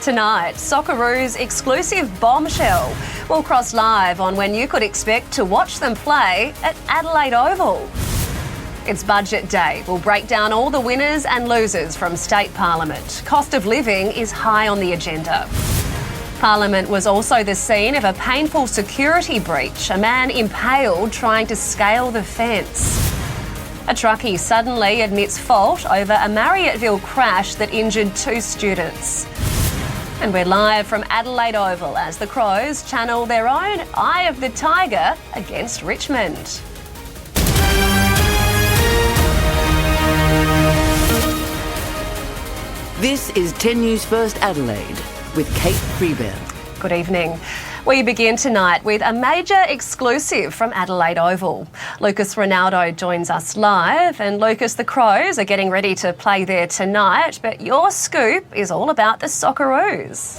Tonight, Socceroos exclusive bombshell will cross live on when you could expect to watch them play at Adelaide Oval. It's budget day. We'll break down all the winners and losers from state parliament. Cost of living is high on the agenda. Parliament was also the scene of a painful security breach, a man impaled trying to scale the fence. A truckie suddenly admits fault over a Marriotteville crash that injured 2 students. And we're live from Adelaide Oval as the Crows channel their own Eye of the Tiger against Richmond. This is 10 News First Adelaide with Kate Freebairn. Good evening. We begin tonight with a major exclusive from Adelaide Oval. Lucas Ronaldo joins us live, and Lucas, the Crows are getting ready to play there tonight, but your scoop is all about the Socceroos.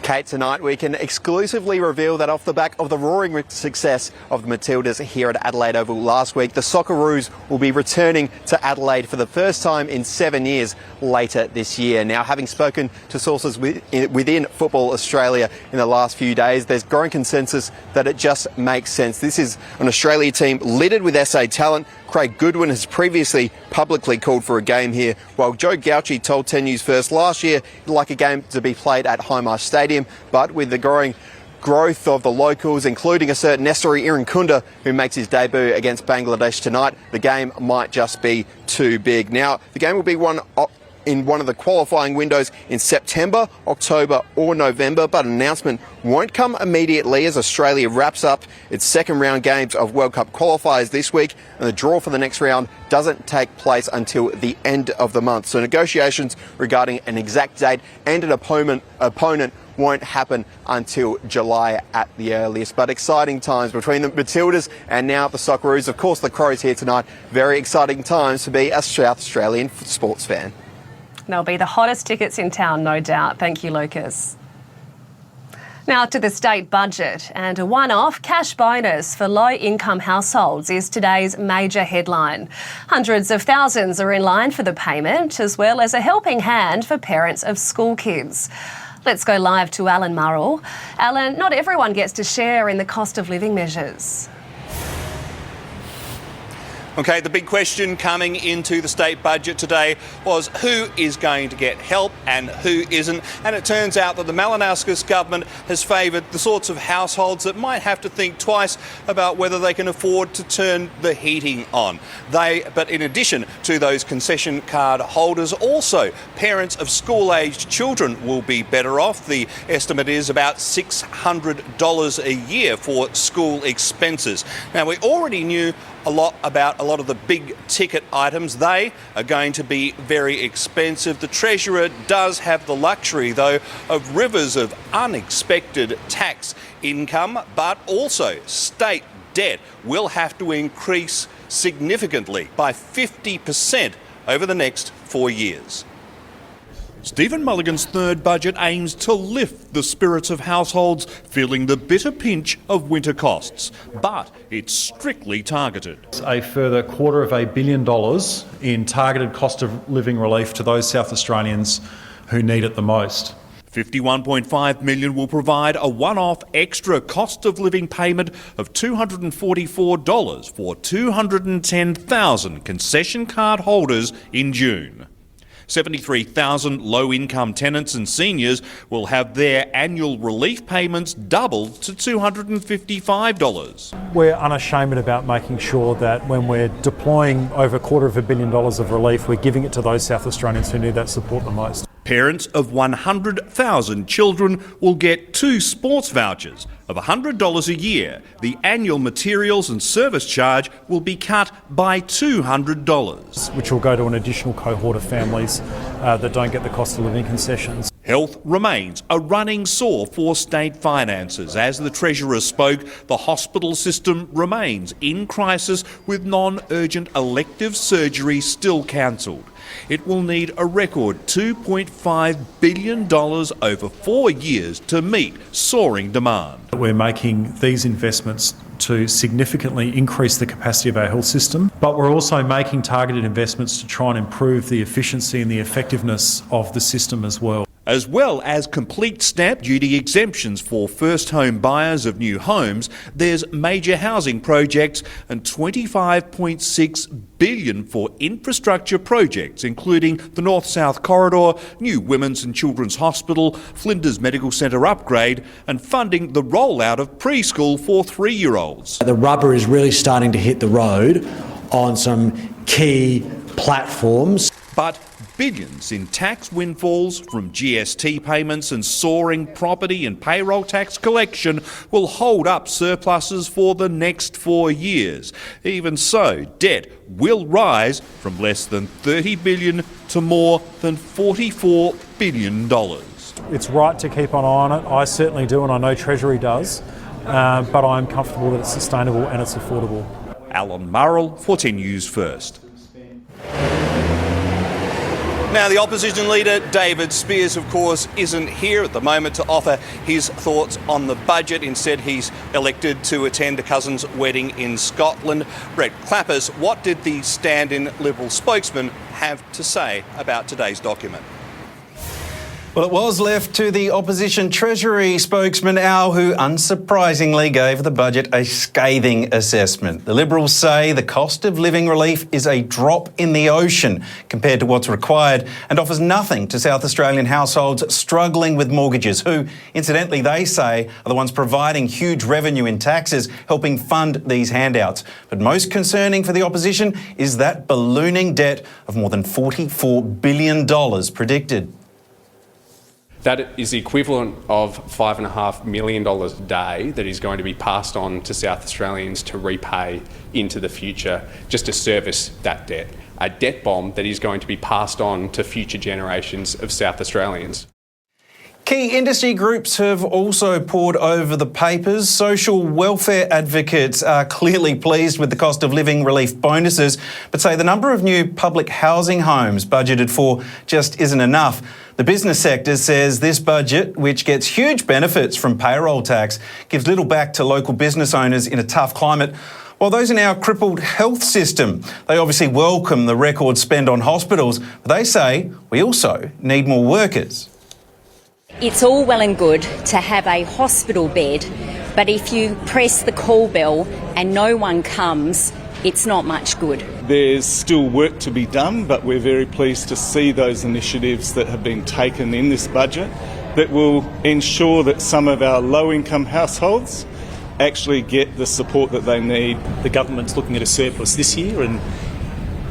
Kate, tonight we can exclusively reveal that off the back of the roaring success of the Matildas here at Adelaide Oval last week, the Socceroos will be returning to Adelaide for the first time in 7 years later this year. Now, having spoken to sources within Football Australia in the last few days, there's growing consensus that it just makes sense. This is an Australia team littered with SA talent. Craig Goodwin has previously publicly called for a game here, while Joe Gauci told 10 News First last year he'd like a game to be played at Highmarsh Stadium. But with the growing growth of the locals, including a certain Nestori Irankunda, who makes his debut against Bangladesh tonight, the game might just be too big. Now, the game will be in one of the qualifying windows in September, October or November, but an announcement won't come immediately as Australia wraps up its second round games of World Cup qualifiers this week, and the draw for the next round doesn't take place until the end of the month. So negotiations regarding an exact date and an opponent won't happen until July at the earliest. But exciting times between the Matildas and now the Socceroos. Of course, the Crows here tonight. Very exciting times to be a South Australian sports fan. They'll be the hottest tickets in town, no doubt. Thank you, Lucas. Now to the state budget, and a one-off cash bonus for low-income households is today's major headline. Hundreds of thousands are in line for the payment, as well as a helping hand for parents of school kids. Let's go live to Alan Murrell. Alan, not everyone gets to share in the cost of living measures. Okay, the big question coming into the state budget today was who is going to get help and who isn't. And it turns out that the Malinauskas government has favoured the sorts of households that might have to think twice about whether they can afford to turn the heating on. But in addition to those concession card holders, also parents of school-aged children will be better off. The estimate is about $600 a year for school expenses. Now, we already knew about a lot of the big ticket items. They are going to be very expensive. The Treasurer does have the luxury, though, of rivers of unexpected tax income, but also state debt will have to increase significantly by 50% over the next 4 years. Stephen Mulligan's third budget aims to lift the spirits of households feeling the bitter pinch of winter costs, but it's strictly targeted. A further $250 million in targeted cost of living relief to those South Australians who need it the most. $51.5 million will provide a one-off extra cost of living payment of $244 for 210,000 concession card holders in June. 73,000 low-income tenants and seniors will have their annual relief payments doubled to $255. We're unashamed about making sure that when we're deploying over $250 million of relief, we're giving it to those South Australians who need that support the most. Parents of 100,000 children will get 2 sports vouchers of $100 a year. The annual materials and service charge will be cut by $200. Which will go to an additional cohort of families that don't get the cost of living concessions. Health remains a running sore for state finances. As the Treasurer spoke, the hospital system remains in crisis with non-urgent elective surgery still cancelled. It will need a record $2.5 billion over 4 years to meet soaring demand. We're making these investments to significantly increase the capacity of our health system, but we're also making targeted investments to try and improve the efficiency and the effectiveness of the system as well. As well as complete stamp duty exemptions for first home buyers of new homes, there's major housing projects and $25.6 billion for infrastructure projects, including the North-South Corridor, new Women's and Children's Hospital, Flinders Medical Centre upgrade, and funding the rollout of preschool for 3-year-olds. The rubber is really starting to hit the road on some key platforms. But billions in tax windfalls from GST payments and soaring property and payroll tax collection will hold up surpluses for the next 4 years. Even so, debt will rise from less than $30 billion to more than $44 billion. It's right to keep an eye on it. I certainly do, and I know Treasury does, but I'm comfortable that it's sustainable and it's affordable. Alan Murrell for 10 News First. Now, the opposition leader, David Spears, of course, isn't here at the moment to offer his thoughts on the budget. Instead, he's elected to attend a cousin's wedding in Scotland. Brett Clappers, what did the stand-in Liberal spokesman have to say about today's document? Well, it was left to the opposition Treasury spokesman, Al, who unsurprisingly gave the budget a scathing assessment. The Liberals say the cost of living relief is a drop in the ocean compared to what's required and offers nothing to South Australian households struggling with mortgages, who, incidentally, they say are the ones providing huge revenue in taxes, helping fund these handouts. But most concerning for the opposition is that ballooning debt of more than $44 billion predicted. That is the equivalent of $5.5 million a day that is going to be passed on to South Australians to repay into the future just to service that debt. A debt bomb that is going to be passed on to future generations of South Australians. Key industry groups have also poured over the papers. Social welfare advocates are clearly pleased with the cost of living relief bonuses, but say the number of new public housing homes budgeted for just isn't enough. The business sector says this budget, which gets huge benefits from payroll tax, gives little back to local business owners in a tough climate. While those in our crippled health system, they obviously welcome the record spend on hospitals, but they say we also need more workers. It's all well and good to have a hospital bed, but if you press the call bell and no one comes, it's not much good. There's still work to be done, but we're very pleased to see those initiatives that have been taken in this budget that will ensure that some of our low-income households actually get the support that they need. The government's looking at a surplus this year and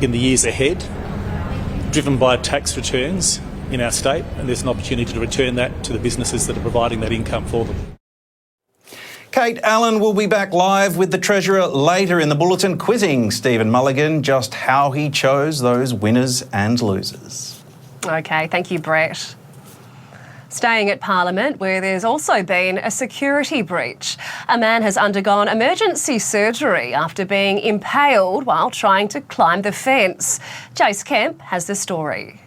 in the years ahead, driven by tax returns in our state, and there's an opportunity to return that to the businesses that are providing that income for them. Kate Allen will be back live with the Treasurer later in the bulletin, quizzing Stephen Mulligan just how he chose those winners and losers. OK, thank you, Brett. Staying at Parliament, where there's also been a security breach. A man has undergone emergency surgery after being impaled while trying to climb the fence. Jace Kemp has the story.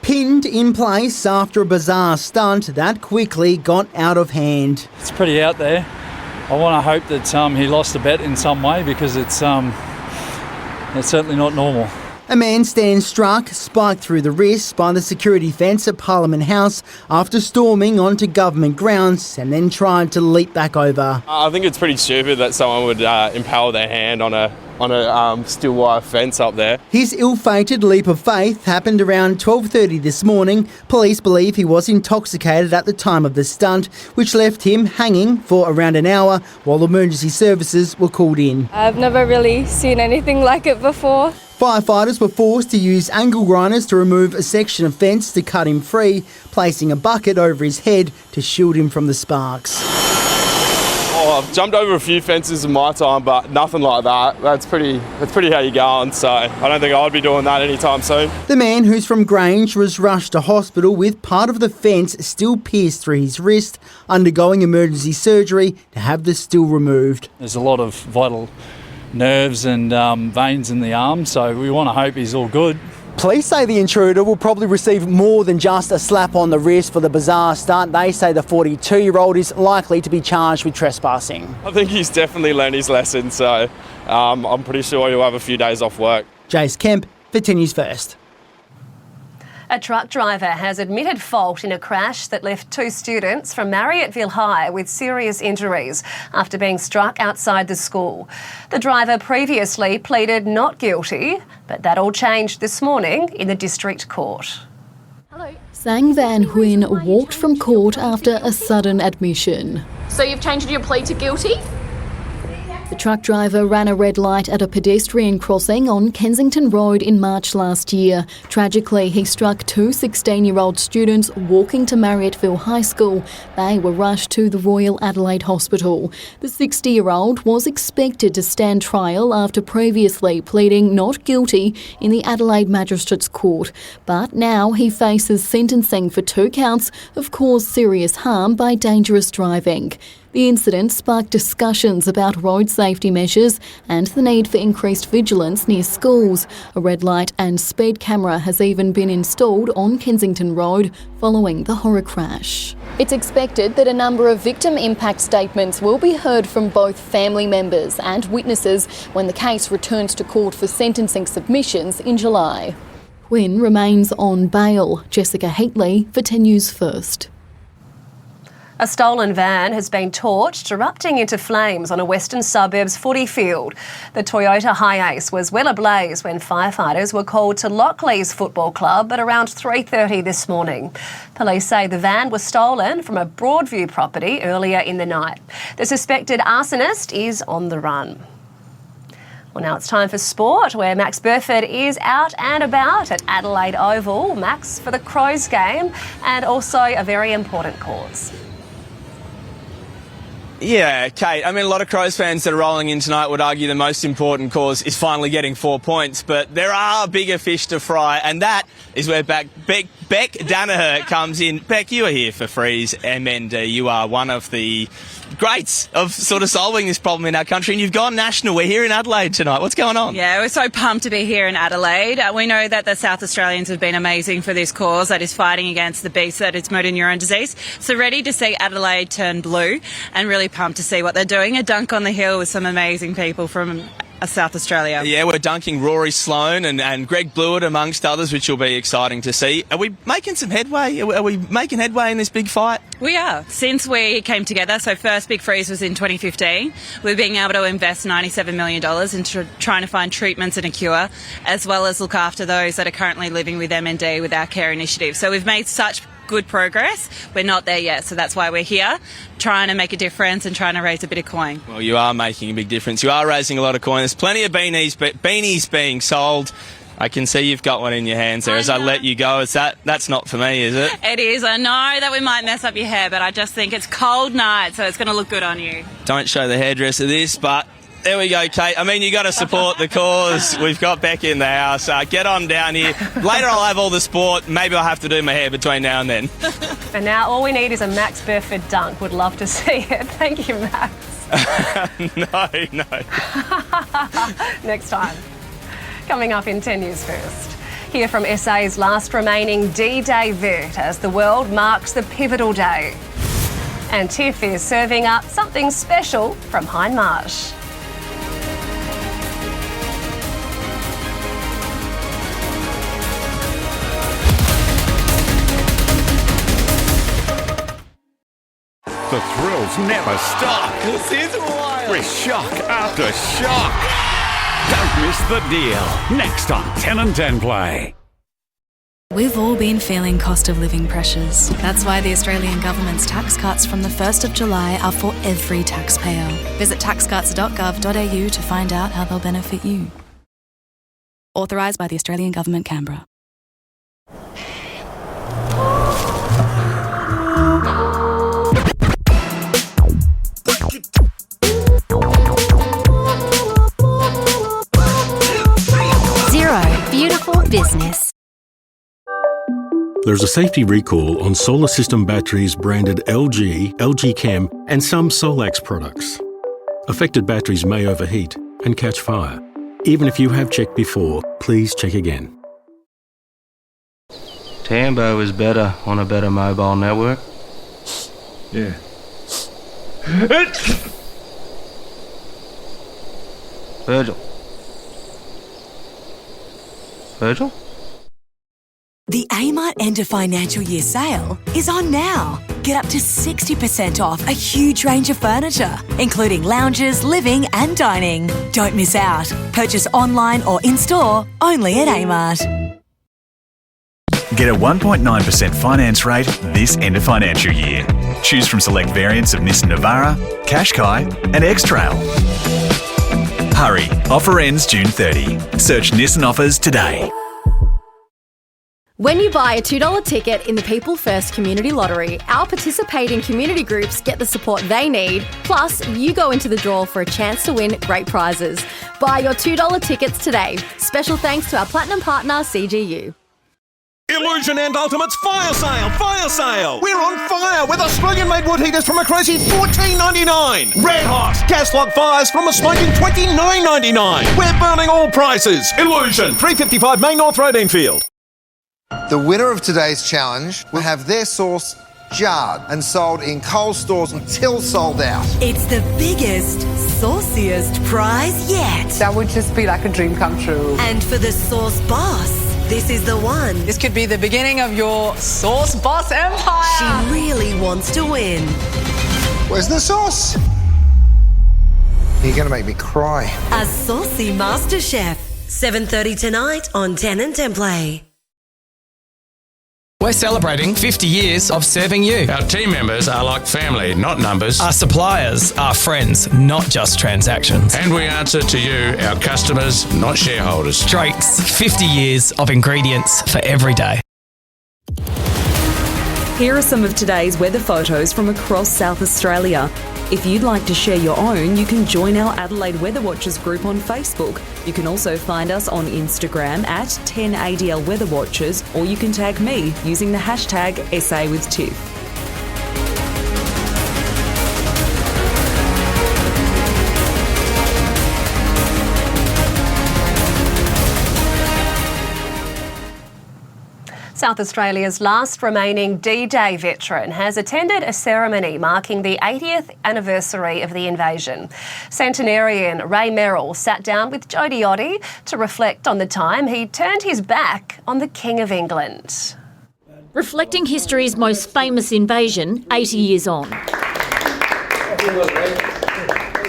Pinned in place after a bizarre stunt that quickly got out of hand. It's pretty out there. I want to hope that he lost a bet in some way, because it's certainly not normal. A man stands struck, spiked through the wrist by the security fence at Parliament House after storming onto government grounds and then tried to leap back over. I think it's pretty stupid that someone would impale their hand on a steel wire fence up there. His ill-fated leap of faith happened around 12:30 this morning. Police believe he was intoxicated at the time of the stunt, which left him hanging for around an hour while emergency services were called in. I've never really seen anything like it before. Firefighters were forced to use angle grinders to remove a section of fence to cut him free, placing a bucket over his head to shield him from the sparks. Oh, I've jumped over a few fences in my time, but nothing like that. That's pretty how you go on, so I don't think I'd be doing that anytime soon. The man, who's from Grange, was rushed to hospital with part of the fence still pierced through his wrist, undergoing emergency surgery to have the steel removed. There's a lot of vital nerves and veins in the arm, so we want to hope he's all good. Police say the intruder will probably receive more than just a slap on the wrist for the bizarre stunt. They say the 42-year-old is likely to be charged with trespassing. I think he's definitely learned his lesson, so I'm pretty sure he'll have a few days off work. Jace Kemp for 10 News First. A truck driver has admitted fault in a crash that left 2 students from Marriotteville High with serious injuries after being struck outside the school. The driver previously pleaded not guilty, but that all changed this morning in the district court. Sang Van Huyn walked from court after a sudden admission. So you've changed your plea to guilty? The truck driver ran a red light at a pedestrian crossing on Kensington Road in March last year. Tragically, he struck 2 16-year-old students walking to Marriotteville High School. They were rushed to the Royal Adelaide Hospital. The 60-year-old was expected to stand trial after previously pleading not guilty in the Adelaide Magistrates Court. But now he faces sentencing for 2 counts of caused serious harm by dangerous driving. The incident sparked discussions about road safety measures and the need for increased vigilance near schools. A red light and speed camera has even been installed on Kensington Road following the horror crash. It's expected that a number of victim impact statements will be heard from both family members and witnesses when the case returns to court for sentencing submissions in July. Quinn remains on bail. Jessica Heatley for 10 News First. A stolen van has been torched, erupting into flames on a Western Suburbs footy field. The Toyota Hiace was well ablaze when firefighters were called to Lockleys Football Club at around 3:30 this morning. Police say the van was stolen from a Broadview property earlier in the night. The suspected arsonist is on the run. Well, now it's time for sport, where Max Burford is out and about at Adelaide Oval. Max, for the Crows game and also a very important cause. Yeah, Kate, I mean, a lot of Crows fans that are rolling in tonight would argue the most important cause is finally getting 4 points, but there are bigger fish to fry, and that is where Beck Danaher comes in. Beck, you are here for Freeze MND. You are one of the greats of sort of solving this problem in our country, and you've gone national. We're here in Adelaide tonight. What's going on? Yeah, we're so pumped to be here in Adelaide. We know that the South Australians have been amazing for this cause that is fighting against the beast that is motor neuron disease. So ready to see Adelaide turn blue and really pumped to see what they're doing. A dunk on the hill with some amazing people from South Australia. Yeah, we're dunking Rory Sloane and Greg Blewett amongst others, which will be exciting to see. Are we making some headway? Are we making headway in this big fight? We are. Since we came together, so first big freeze was in 2015, we're being able to invest $97 million into trying to find treatments and a cure, as well as look after those that are currently living with MND with our care initiative. So we've made such good progress. We're not there yet, so that's why we're here, trying to make a difference and trying to raise a bit of coin. Well, you are making a big difference. You are raising a lot of coin. There's plenty of beanies being sold. I can see you've got one in your hands there. As I let you go, that's not for me, is it? It is. I know that we might mess up your hair, but I just think it's cold night, so it's going to look good on you. Don't show the hairdresser this, but there we go, Kate. I mean, you got to support the cause. We've got Beck in the house. Get on down here. Later I'll have all the sport. Maybe I'll have to do my hair between now and then. And now all we need is a Max Burford dunk. Would love to see it. Thank you, Max. No. Next time. Coming up in 10 News First. Hear from SA's last remaining D-Day vet as the world marks the pivotal day. And Tiff is serving up something special from Hindmarsh. The thrills never stop. This is wild. With shock after shock. Don't miss the deal. Next on 10 and 10 Play. We've all been feeling cost of living pressures. That's why the Australian government's tax cuts from the 1st of July are for every taxpayer. Visit taxcuts.gov.au to find out how they'll benefit you. Authorised by the Australian Government, Canberra. Beautiful business. There's a safety recall on solar system batteries branded LG, LG Chem, and some Solax products. Affected batteries may overheat and catch fire. Even if you have checked before, please check again. Tambo is better on a better mobile network. Yeah. Virgil? The Amart End of Financial Year sale is on now. Get up to 60% off a huge range of furniture, including lounges, living and dining. Don't miss out. Purchase online or in-store only at Amart. Get a 1.9% finance rate this end of financial year. Choose from select variants of Nissan Navara, Qashqai and X-Trail. Hurry, offer ends June 30. Search Nissan offers today. When you buy a $2 ticket in the People First Community Lottery, our participating community groups get the support they need, plus you go into the draw for a chance to win great prizes. Buy your $2 tickets today. Special thanks to our platinum partner, CGU. Illusion and Ultimates fire sale! Fire sale! We're on fire with Australian-made wood heaters from a crazy $14.99. Red hot gas log fires from a smoking $29.99. We're burning all prices. Illusion, 355 Main North Road, Enfield. The winner of today's challenge will have their sauce jarred and sold in Coles stores until sold out. It's the biggest, sauciest prize yet. That would just be like a dream come true. And for the sauce boss, this is the one. This could be the beginning of your sauce boss empire. She really wants to win. Where's the sauce? You're going to make me cry. A saucy master chef. 7:30 tonight on 10 and 10 Play. We're celebrating 50 years of serving you. Our team members are like family, not numbers. Our suppliers are friends, not just transactions. And we answer to you, our customers, not shareholders. Drake's 50 years of ingredients for every day. Here are some of today's weather photos from across South Australia. If you'd like to share your own, you can join our Adelaide Weather Watchers group on Facebook. You can also find us on Instagram at 10ADL Weather Watchers, or you can tag me using the hashtag #SAWithTiff. South Australia's last remaining D-Day veteran has attended a ceremony marking the 80th anniversary of the invasion. Centenarian Ray Merrill sat down with Jodie Oddie to reflect on the time he turned his back on the King of England. Reflecting history's most famous invasion 80 years on.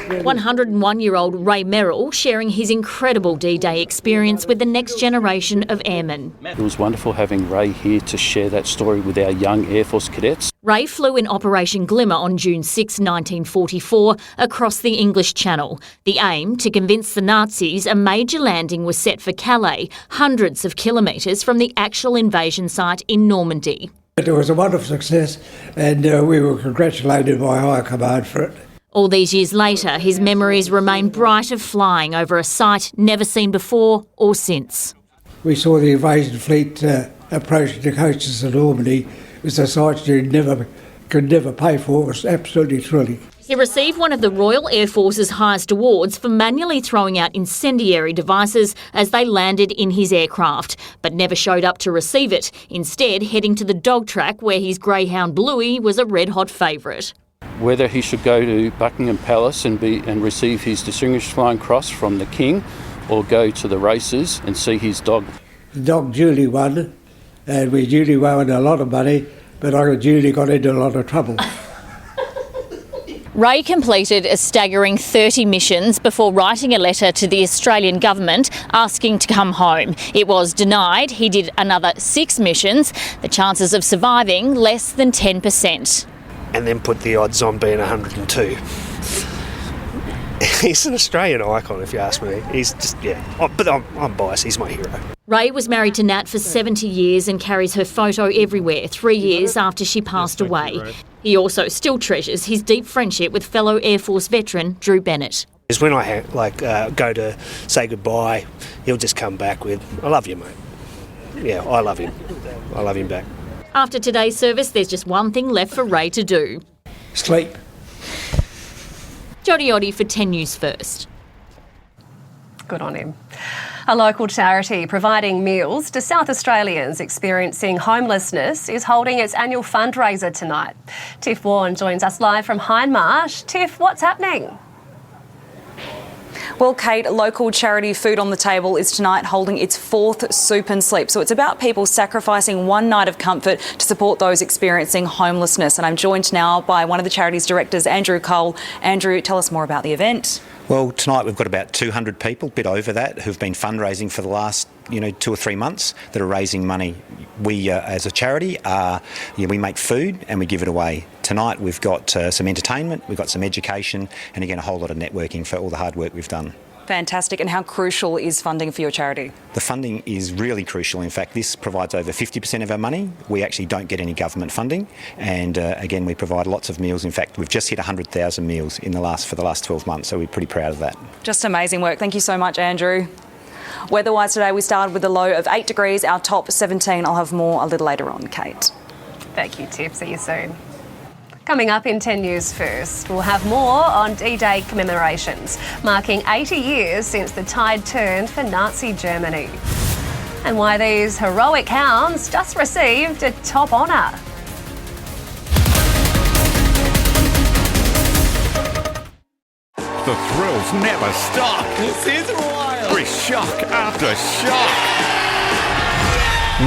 101-year-old Ray Merrill sharing his incredible D-Day experience with the next generation of airmen. It was wonderful having Ray here to share that story with our young Air Force cadets. Ray flew in Operation Glimmer on June 6, 1944, across the English Channel. The aim, to convince the Nazis a major landing was set for Calais, hundreds of kilometres from the actual invasion site in Normandy. It was a wonderful success, and we were congratulated by High Command for it. All these years later, his memories remain bright of flying over a site never seen before or since. We saw the invasion fleet approaching the coasts of Normandy. It was a sight you could never pay for. It was absolutely thrilling. He received one of the Royal Air Force's highest awards for manually throwing out incendiary devices as they landed in his aircraft, but never showed up to receive it, instead heading to the dog track where his greyhound Bluey was a red-hot favourite. Whether he should go to Buckingham Palace and receive his Distinguished Flying Cross from the King, or go to the races and see his dog. The dog duly won, and we duly won a lot of money, but I duly got into a lot of trouble. Ray completed a staggering 30 missions before writing a letter to the Australian government asking to come home. It was denied. He did another 6 missions, the chances of surviving less than 10%. And then put the odds on being 102. He's an Australian icon, if you ask me. He's just, but I'm biased, he's my hero. Ray was married to Nat for 70 years and carries her photo everywhere 3 years after she passed away. He also still treasures his deep friendship with fellow Air Force veteran Drew Bennett. Is when I go to say goodbye, he'll just come back with, "I love you, mate." Yeah, I love him. I love him back. After today's service, there's just one thing left for Ray to do. Sleep. Jodie Oddie for 10 News First. Good on him. A local charity providing meals to South Australians experiencing homelessness is holding its annual fundraiser tonight. Tiff Warne joins us live from Hindmarsh. Tiff, what's happening? Well, Kate, local charity Food on the Table is tonight holding its 4th Soup and Sleep. So it's about people sacrificing one night of comfort to support those experiencing homelessness. And I'm joined now by one of the charity's directors, Andrew Cole. Andrew, tell us more about the event. Well, tonight we've got about 200 people, a bit over that, who've been fundraising for the last 2 or 3 months that are raising money. We, as a charity, we make food and we give it away. Tonight we've got some entertainment, we've got some education, and again a whole lot of networking for all the hard work we've done. Fantastic. And how crucial is funding for your charity? The funding is really crucial. In fact, this provides over 50% of our money. We actually don't get any government funding, and again, we provide lots of meals. In fact, we've just hit 100,000 meals for the last 12 months, so we're pretty proud of that. Just amazing work. Thank you so much, Andrew. Weather-wise today, we started with a low of 8 degrees, our top 17. I'll have more a little later on, Kate. Thank you, Tiff. See you soon. Coming up in 10 News First, we'll have more on D-Day commemorations, marking 80 years since the tide turned for Nazi Germany. And why these heroic hounds just received a top honour. The thrills never stop. This is wild. With shock after shock.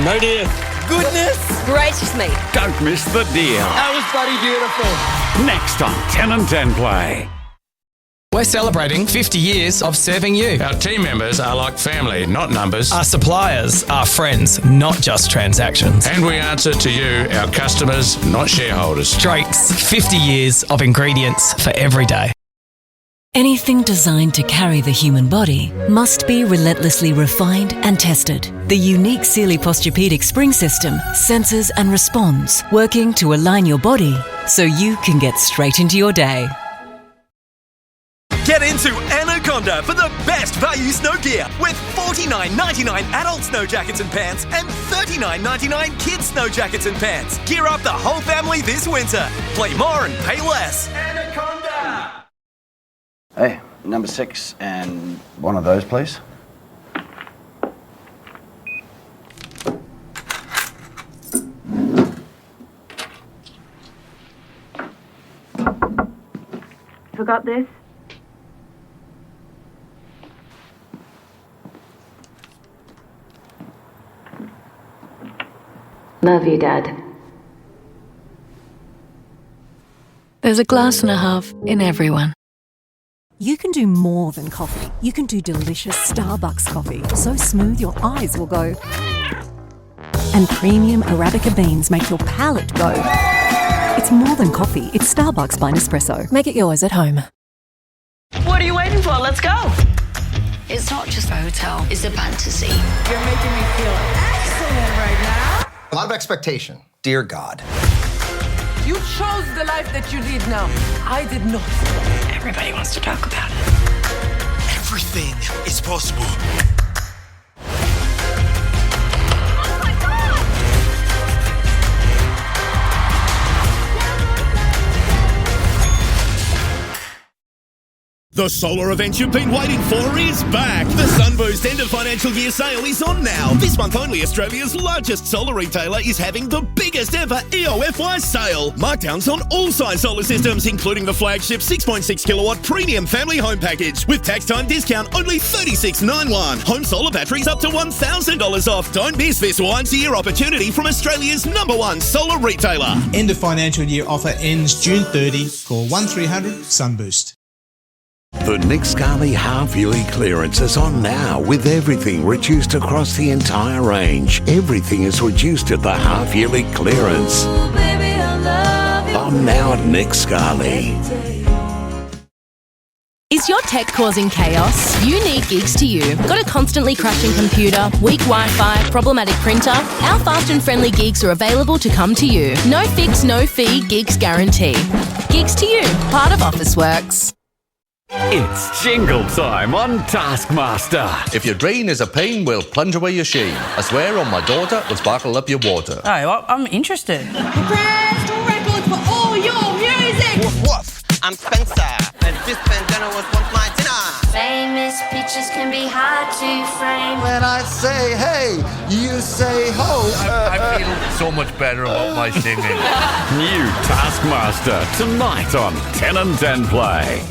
No dear. Goodness gracious me. Don't miss the deal. That was bloody beautiful. Next on 10 and 10 Play. We're celebrating 50 years of serving you. Our team members are like family, not numbers. Our suppliers are friends, not just transactions. And we answer to you, our customers, not shareholders. Drake's 50 years of ingredients for every day. Anything designed to carry the human body must be relentlessly refined and tested. The unique Sealy Posturepedic spring system senses and responds, working to align your body so you can get straight into your day. Get into Anaconda for the best value snow gear with $49.99 adult snow jackets and pants and $39.99 kids snow jackets and pants. Gear up the whole family this winter. Play more and pay less. Anaconda! Hey, number 6 and one of those, please. Forgot this? Love you, Dad. There's a glass and a half in everyone. You can do more than coffee. You can do delicious Starbucks coffee, so smooth your eyes will go. And premium Arabica beans make your palate go. It's more than coffee, it's Starbucks by Nespresso. Make it yours at home. What are you waiting for? Let's go. It's not just a hotel, it's a fantasy. You're making me feel excellent right now. A lot of expectation. Dear God. You chose the life that you lead now. I did not. Everybody wants to talk about it. Everything is possible. The solar event you've been waiting for is back. The Sunboost end of financial year sale is on now. This month only, Australia's largest solar retailer is having the biggest ever EOFY sale. Markdowns on all size solar systems, including the flagship 6.6 kilowatt premium family home package. With tax time discount only $36.91. Home solar batteries up to $1,000 off. Don't miss this once-a-year opportunity from Australia's #1 solar retailer. End of financial year offer ends June 30. Call 1300 Sunboost. The Nick Scali half-yearly clearance is on now with everything reduced across the entire range. Everything is reduced at the half-yearly clearance. I'm now at Nick Scali. Is your tech causing chaos? You need Gigs to You. Got a constantly crashing computer, weak Wi-Fi, problematic printer? Our fast and friendly gigs are available to come to you. No fix, no fee, Gigs guarantee. Gigs to You, part of Officeworks. It's jingle time on Taskmaster. If your drain is a pain, we'll plunge away your shame. I swear on my daughter, we'll sparkle up your water. Oh, I'm interested. Press record for all your music. Woof woof, I'm Spencer, and this bandana was once my dinner. Famous picture pictures can be hard to frame. When I say hey, you say ho. I feel so much better about my singing. New Taskmaster tonight on 10 and 10 Play.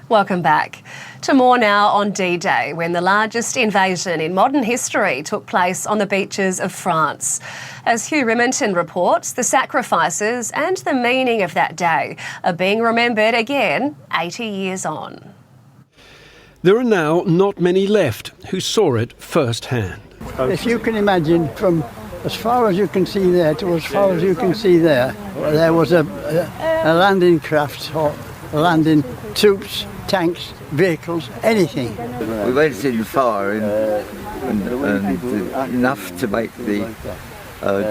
Welcome back. To more now on D-Day, when the largest invasion in modern history took place on the beaches of France. As Hugh Remington reports, the sacrifices and the meaning of that day are being remembered again 80 years on. There are now not many left who saw it firsthand. If you can imagine, from as far as you can see there to as far as you can see there, there was a landing craft or landing troops, tanks, vehicles, anything. We went in far and enough to make the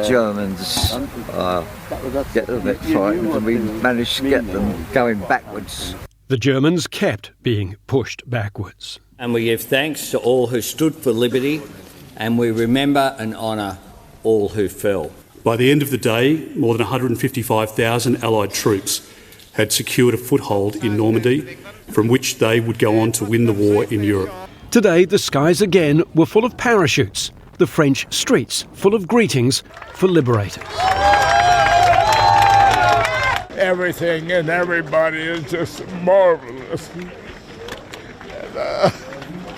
Germans get a bit frightened, and we managed to get them going backwards. The Germans kept being pushed backwards. And we give thanks to all who stood for liberty, and we remember and honour all who fell. By the end of the day, more than 155,000 Allied troops had secured a foothold in Normandy, from which they would go on to win the war in Europe. Today, the skies again were full of parachutes, the French streets full of greetings for liberators. Everything and everybody is just marvellous.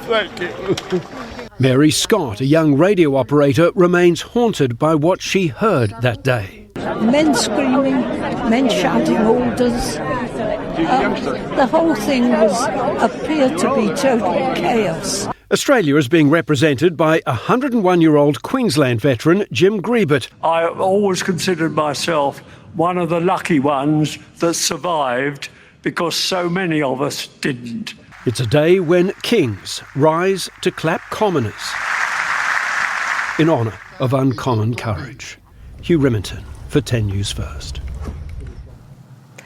Thank you. Mary Scott, a young radio operator, remains haunted by what she heard that day. Men screaming, men shouting orders. The whole thing appeared to be total chaos. Australia is being represented by 101-year-old Queensland veteran Jim Griebert. I always considered myself one of the lucky ones that survived because so many of us didn't. It's a day when kings rise to clap commoners in honour of uncommon courage. Hugh Remington for 10 News First.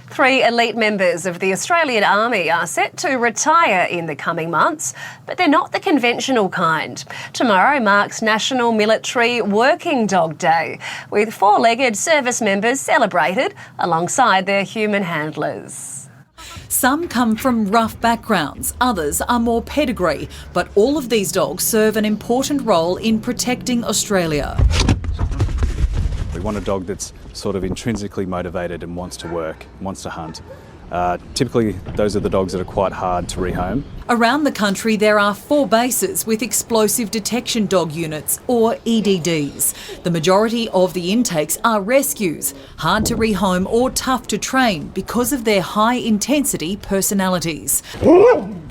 3 elite members of the Australian Army are set to retire in the coming months, but they're not the conventional kind. Tomorrow marks National Military Working Dog Day, with 4-legged service members celebrated alongside their human handlers. Some come from rough backgrounds, others are more pedigree, but all of these dogs serve an important role in protecting Australia. We want a dog that's sort of intrinsically motivated and wants to work, wants to hunt. Typically, those are the dogs that are quite hard to rehome. Around the country, there are 4 bases with explosive detection dog units, or EDDs. The majority of the intakes are rescues, hard to rehome or tough to train because of their high-intensity personalities.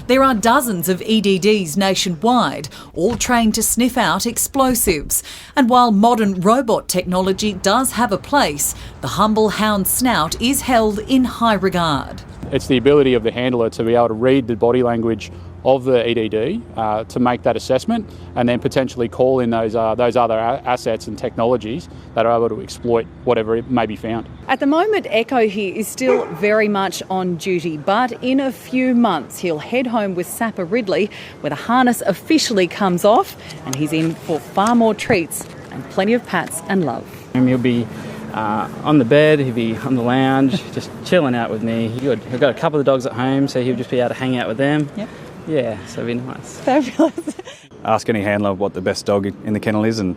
There are dozens of EDDs nationwide, all trained to sniff out explosives. And while modern robot technology does have a place, the humble hound snout is held in high regard. It's the ability of the handler to be able to read the body language of the EDD to make that assessment, and then potentially call in those other assets and technologies that are able to exploit whatever it may be found. At the moment, Echo here is still very much on duty, but in a few months he'll head home with Sapper Ridley, where the harness officially comes off, and he's in for far more treats and plenty of pats and love. He'll be on the bed, he'll be on the lounge, just chilling out with me. I've got a couple of dogs at home, so he'll just be able to hang out with them. Yep. Yeah, so it'll be nice. Fabulous. Ask any handler what the best dog in the kennel is, and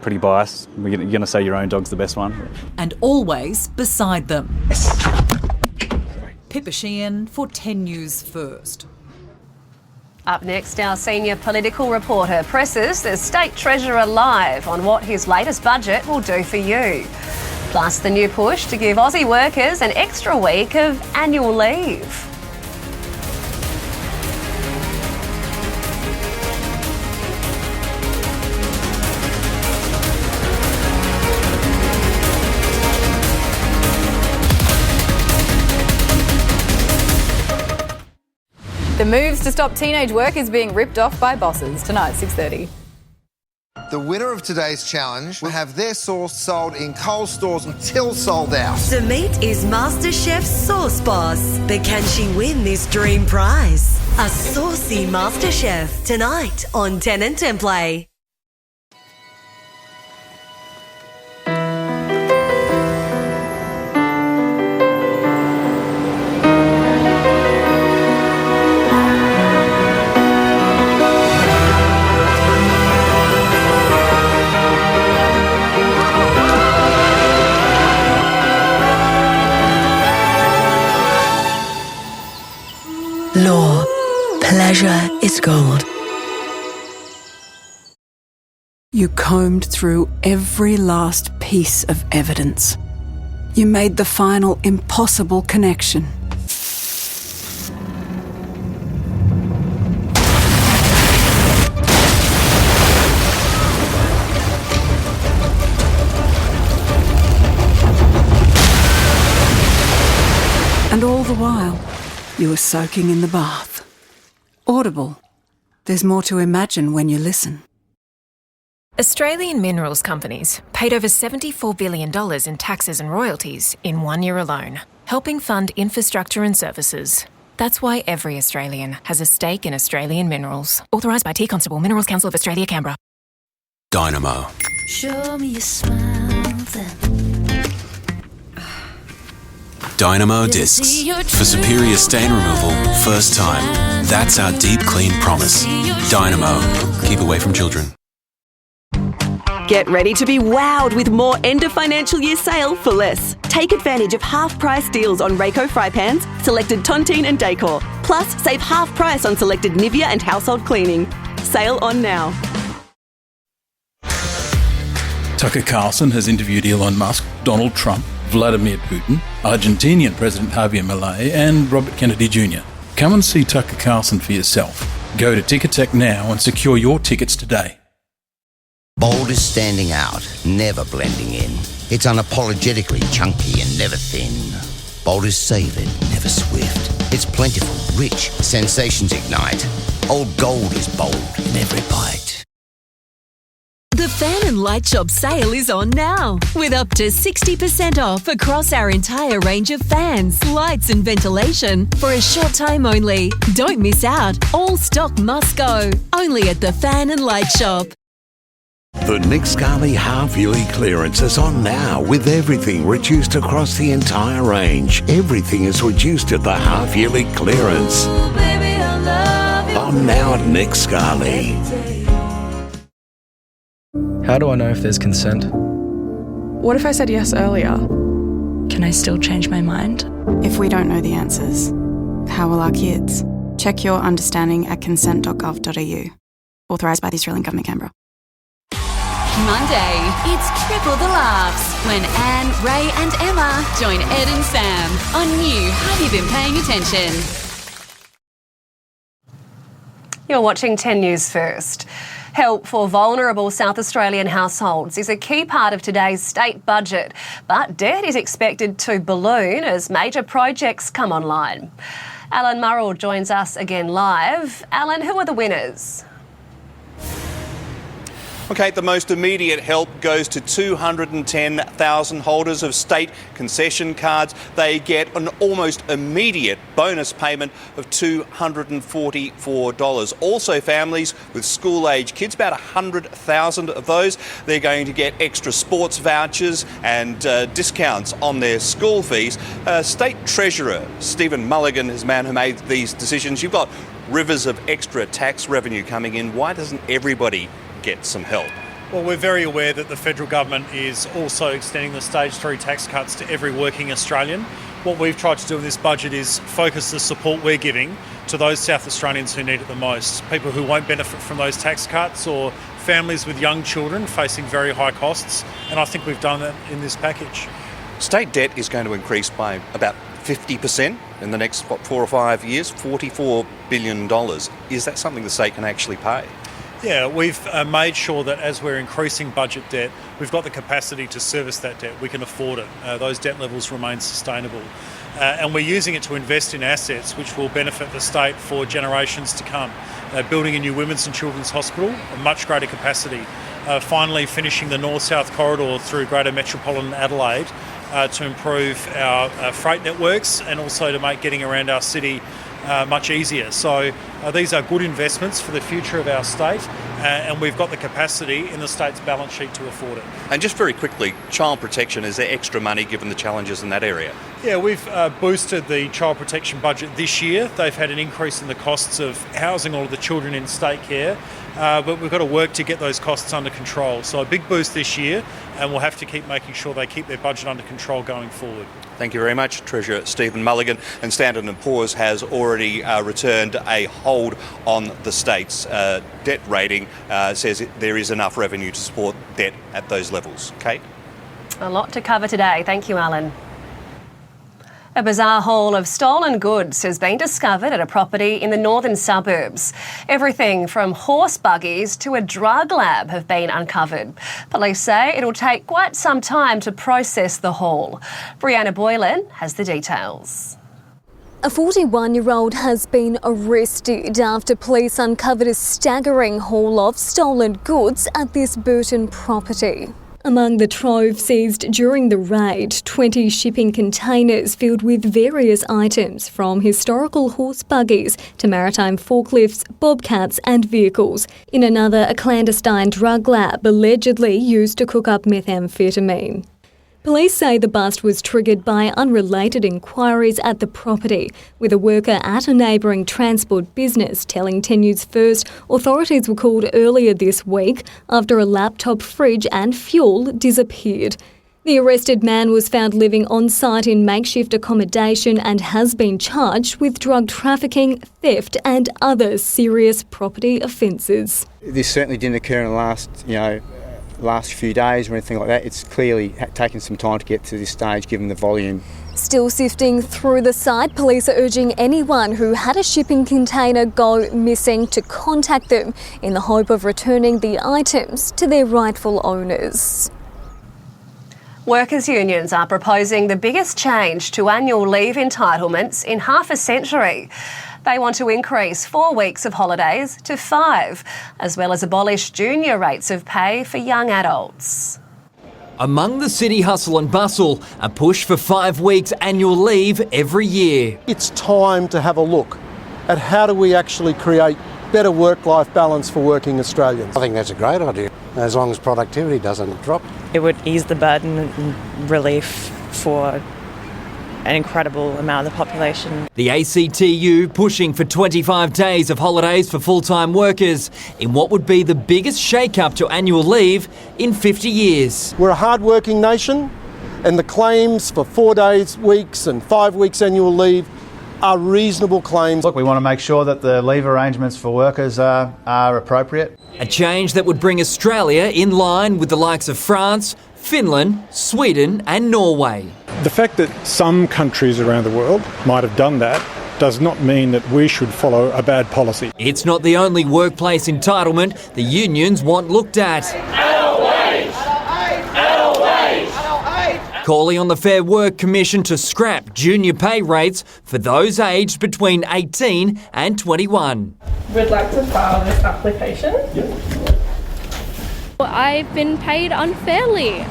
pretty biased. You're going to say your own dog's the best one. And always beside them. Pippa Sheehan for 10 News First. Up next, our senior political reporter presses the State Treasurer live on what his latest budget will do for you. Plus the new push to give Aussie workers an extra week of annual leave. The moves to stop teenage work is being ripped off by bosses. Tonight, 6:30. The winner of today's challenge will have their sauce sold in Coles stores until sold out. Samit is MasterChef's sauce boss, but can she win this dream prize? A saucy MasterChef tonight on 10 and 10 Play. Law. Pleasure is gold. You combed through every last piece of evidence. You made the final impossible connection. And all the while, you were soaking in the bath. Audible. There's more to imagine when you listen. Australian minerals companies paid over $74 billion in taxes and royalties in 1 year alone, helping fund infrastructure and services. That's why every Australian has a stake in Australian minerals. Authorised by T Constable, Minerals Council of Australia, Canberra. Dynamo. Show me your smile then. Dynamo Discs. For superior stain removal, first time. That's our deep clean promise. Dynamo. Keep away from children. Get ready to be wowed with more end of financial year sale for less. Take advantage of half-price deals on Rayco fry pans, selected Tontine and Decor. Plus, save half price on selected Nivea and household cleaning. Sale on now. Tucker Carlson has interviewed Elon Musk, Donald Trump, Vladimir Putin, Argentinian President Javier Milei and Robert Kennedy Jr. Come and see Tucker Carlson for yourself. Go to Ticketek now and secure your tickets today. Bold is standing out, never blending in. It's unapologetically chunky and never thin. Bold is savoured, never swift. It's plentiful, rich, sensations ignite. Old gold is bold in every bite. The Fan and Light Shop sale is on now, with up to 60% off across our entire range of fans, lights and ventilation for a short time only. Don't miss out. All stock must go. Only at the Fan and Light Shop. The Nick Scali half-yearly clearance is on now with everything reduced across the entire range. Everything is reduced at the half-yearly clearance. On now at Nick Scali. How do I know if there's consent? What if I said yes earlier? Can I still change my mind? If we don't know the answers, how will our kids? Check your understanding at consent.gov.au. Authorised by the Australian Government, Canberra. Monday, it's triple the laughs when Anne, Ray and Emma join Ed and Sam on New Have You Been Paying Attention? You're watching 10 News First. Help for vulnerable South Australian households is a key part of today's state budget, but debt is expected to balloon as major projects come online. Alan Murrell joins us again live. Alan, who are the winners? Okay, the most immediate help goes to 210,000 holders of state concession cards. They get an almost immediate bonus payment of $244. Also, families with school-age kids, about 100,000 of those, they're going to get extra sports vouchers and discounts on their school fees. State Treasurer Stephen Mulligan is the man who made these decisions. You've got rivers of extra tax revenue coming in. Why doesn't everybody get some help? Well, we're very aware that the federal government is also extending the stage 3 tax cuts to every working Australian. What we've tried to do in this budget is focus the support we're giving to those South Australians who need it the most. People who won't benefit from those tax cuts or families with young children facing very high costs, and I think we've done that in this package. State debt is going to increase by about 50% in the next 4 or 5 years, $44 billion. Is that something the state can actually pay? Yeah, we've made sure that as we're increasing budget debt, we've got the capacity to service that debt. We can afford it. Those debt levels remain sustainable. And we're using it to invest in assets which will benefit the state for generations to come. Building a new women's and children's hospital, a much greater capacity. Finally finishing the north-south corridor through Greater Metropolitan Adelaide to improve our freight networks and also to make getting around our city much easier. So these are good investments for the future of our state, and we've got the capacity in the state's balance sheet to afford it. And just very quickly, child protection, is there extra money given the challenges in that area? Yeah, we've boosted the child protection budget this year. They've had an increase in the costs of housing all of the children in state care, but we've got to work to get those costs under control. So a big boost this year, and we'll have to keep making sure they keep their budget under control going forward. Thank you very much, Treasurer Stephen Mulligan. And Standard & Poor's has already returned a hold on the state's debt rating, says there is enough revenue to support debt at those levels. Kate? A lot to cover today. Thank you, Alan. A bizarre haul of stolen goods has been discovered at a property in the northern suburbs. Everything from horse buggies to a drug lab have been uncovered. Police say it'll take quite some time to process the haul. Brianna Boylan has the details. A 41-year-old has been arrested after police uncovered a staggering haul of stolen goods at this Burton property. Among the trove seized during the raid, 20 shipping containers filled with various items from historical horse buggies to maritime forklifts, bobcats and vehicles. In another, a clandestine drug lab allegedly used to cook up methamphetamine. Police say the bust was triggered by unrelated inquiries at the property, with a worker at a neighbouring transport business telling 10 News First authorities were called earlier this week after a laptop, fridge and fuel disappeared. The arrested man was found living on site in makeshift accommodation and has been charged with drug trafficking, theft and other serious property offences. This certainly didn't occur in the last few days or anything like that. It's clearly taken some time to get to this stage given the volume. Still sifting through the site, police are urging anyone who had a shipping container go missing to contact them in the hope of returning the items to their rightful owners. Workers' unions are proposing the biggest change to annual leave entitlements in half a century. They want to increase 4 weeks of holidays to 5, as well as abolish junior rates of pay for young adults. Among the city hustle and bustle, a push for 5 weeks annual leave every year. It's time to have a look at how do we actually create better work-life balance for working Australians. I think that's a great idea, as long as productivity doesn't drop. It would ease the burden and relief for an incredible amount of the population. The ACTU pushing for 25 days of holidays for full-time workers in what would be the biggest shake-up to annual leave in 50 years. We're a hard-working nation, and the claims for 4 days, weeks and 5 weeks annual leave are reasonable claims. Look, we want to make sure that the leave arrangements for workers are appropriate. A change that would bring Australia in line with the likes of France, Finland, Sweden and Norway. The fact that some countries around the world might have done that does not mean that we should follow a bad policy. It's not the only workplace entitlement the unions want looked at. Adult wage! Adult wage! Calling on the Fair Work Commission to scrap junior pay rates for those aged between 18 and 21. We'd like to file this application. I've been paid unfairly.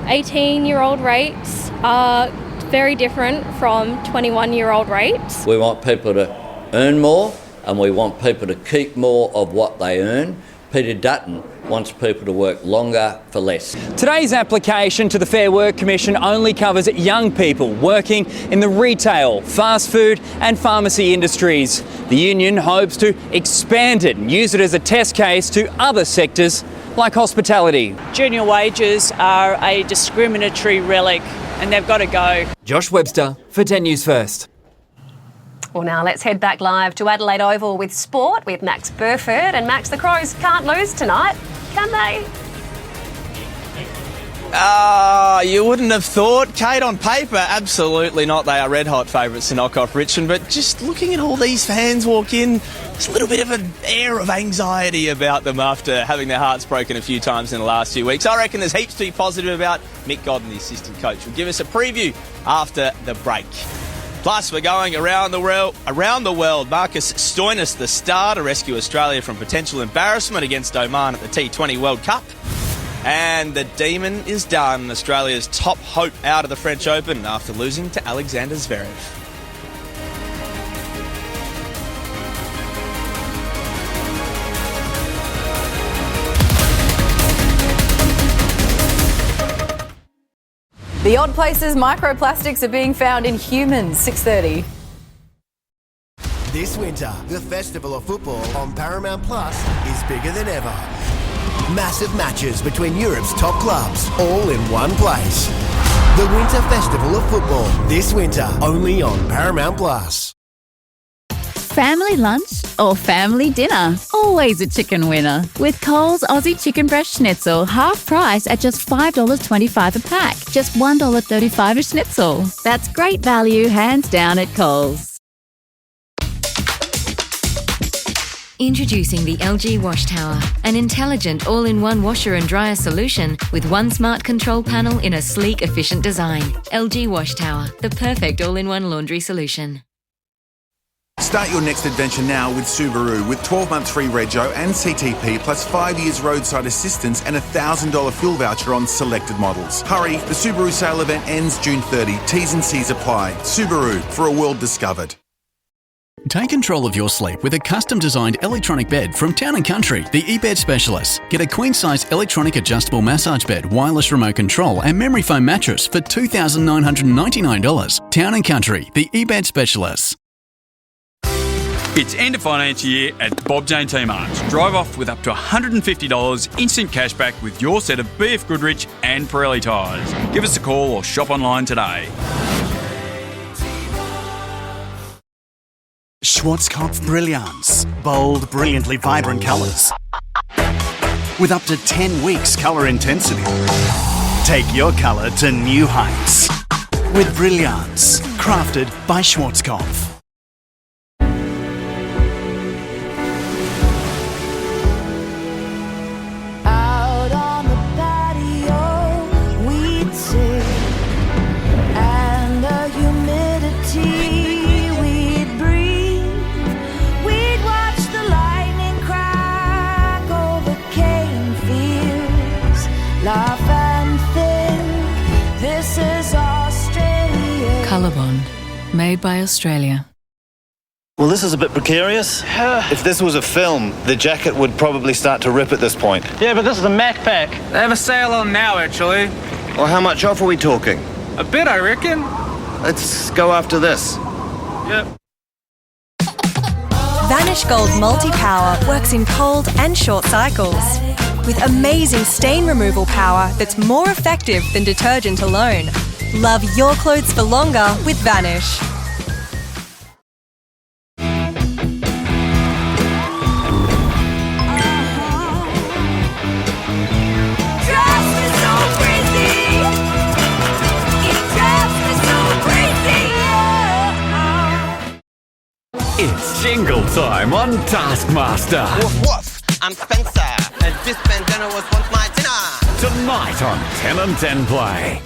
18-year-old rates are very different from 21-year-old rates. We want people to earn more and we want people to keep more of what they earn. Peter Dutton wants people to work longer for less. Today's application to the Fair Work Commission only covers young people working in the retail, fast food and pharmacy industries. The union hopes to expand it and use it as a test case to other sectors like hospitality. Junior wages are a discriminatory relic and they've got to go. Josh Webster for 10 News First. Well, now let's head back live to Adelaide Oval with sport with Max Burford. And Max, the Crows can't lose tonight, can they? You wouldn't have thought. Kate, on paper, absolutely not. They are red-hot favourites to knock off Richmond, but just looking at all these fans walk in, there's a little bit of an air of anxiety about them after having their hearts broken a few times in the last few weeks. I reckon there's heaps to be positive about. Mick Godden, the assistant coach, will give us a preview after the break. Plus, we're going around the world. Marcus Stoinis, the star, to rescue Australia from potential embarrassment against Oman at the T20 World Cup. And the Demon is done. Australia's top hope out of the French Open after losing to Alexander Zverev. The odd places microplastics are being found in humans. 6:30. This winter, the Festival of Football on Paramount Plus is bigger than ever. Massive matches between Europe's top clubs, all in one place. The Winter Festival of Football, this winter, only on Paramount Plus. Family lunch or family dinner? Always a chicken winner. With Coles Aussie Chicken Breast Schnitzel, half price at just $5.25 a pack. Just $1.35 a schnitzel. That's great value, hands down at Coles. Introducing the LG Wash Tower, an intelligent all-in-one washer and dryer solution with one smart control panel in a sleek, efficient design. LG Wash Tower, the perfect all-in-one laundry solution. Start your next adventure now with Subaru, with 12 months free rego and CTP plus 5 years roadside assistance and a $1,000 fuel voucher on selected models. Hurry, the Subaru sale event ends June 30. T's and C's apply. Subaru, for a world discovered. Take control of your sleep with a custom-designed electronic bed from Town & Country, the eBed specialist. Get a queen-size electronic adjustable massage bed, wireless remote control and memory foam mattress for $2,999. Town & Country, the eBed specialist. It's end of financial year at Bob Jane T-Marts. Drive off with up to $150 instant cashback with your set of BF Goodrich and Pirelli tyres. Give us a call or shop online today. Schwarzkopf Brilliance. Bold, brilliantly vibrant colours. With up to 10 weeks colour intensity. Take your colour to new heights. With Brilliance. Crafted by Schwarzkopf. Colorbond, made by Australia. Well, this is a bit precarious. If this was a film, the jacket would probably start to rip at this point. Yeah, but this is a Mac pack. They have a sale on now, actually. Well, how much off are we talking? A bit, I reckon. Let's go after this. Yep. Vanish Gold Multi-Power works in cold and short cycles. With amazing stain removal power that's more effective than detergent alone. Love your clothes for longer with Vanish. It's jingle time on Taskmaster. Woof woof, I'm Spencer, and this bandana was once my dinner. Tonight on 10 and 10 Play.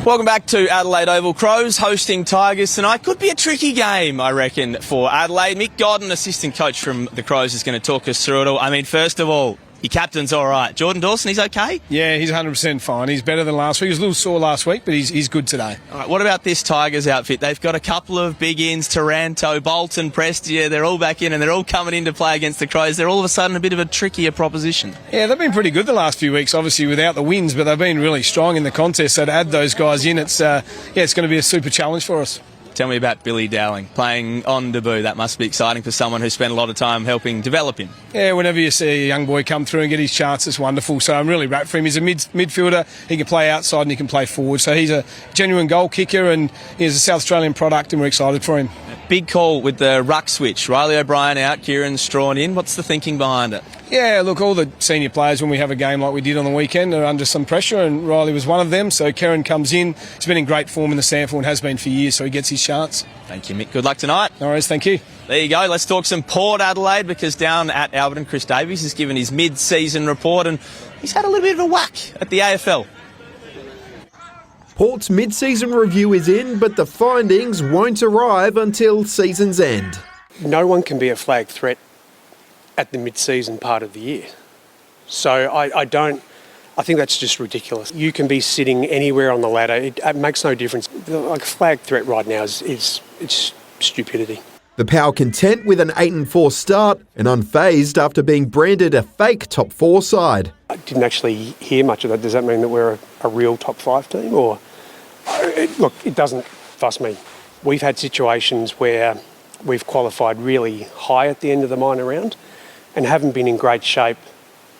Welcome back to Adelaide Oval. Crows hosting Tigers tonight. Could be a tricky game, I reckon, for Adelaide. Mick Godden, assistant coach from the Crows, is going to talk us through it all. I mean, first of all, your captain's all right. Jordan Dawson, he's okay? Yeah, he's 100% fine. He's better than last week. He was a little sore last week, but he's good today. All right, what about this Tigers outfit? They've got a couple of big ins, Taranto, Bolton, Prestia. They're all back in and they're all coming in to play against the Crows. They're all of a sudden a bit of a trickier proposition. Yeah, they've been pretty good the last few weeks, obviously without the wins, but they've been really strong in the contest. So to add those guys in, it's going to be a super challenge for us. Tell me about Billy Dowling, playing on debut. That must be exciting for someone who spent a lot of time helping develop him. Yeah, whenever you see a young boy come through and get his chance, it's wonderful. So I'm really wrapped for him. He's a midfielder. He can play outside and he can play forward. So he's a genuine goal kicker and he's a South Australian product and we're excited for him. Big call with the ruck switch. Riley O'Brien out, Kieran Strawn in. What's the thinking behind it? Yeah, look, all the senior players, when we have a game like we did on the weekend, are under some pressure, and Riley was one of them. So Kieran comes in. He's been in great form in the SANFL and has been for years, so he gets his chance. Thank you, Mick. Good luck tonight. No worries, thank you. There you go. Let's talk some Port Adelaide, because down at Alberton, Chris Davies has given his mid-season report and he's had a little bit of a whack at the AFL. Port's mid-season review is in, but the findings won't arrive until season's end. No one can be a flag threat at the mid-season part of the year. So I think that's just ridiculous. You can be sitting anywhere on the ladder. It makes no difference. Like, flag threat right now is stupidity. The Power content with an 8-4 start and unfazed after being branded a fake top 4 side. I didn't actually hear much of that. Does that mean that we're a real top 5 team? Or look, it doesn't fuss me. We've had situations where we've qualified really high at the end of the minor round and haven't been in great shape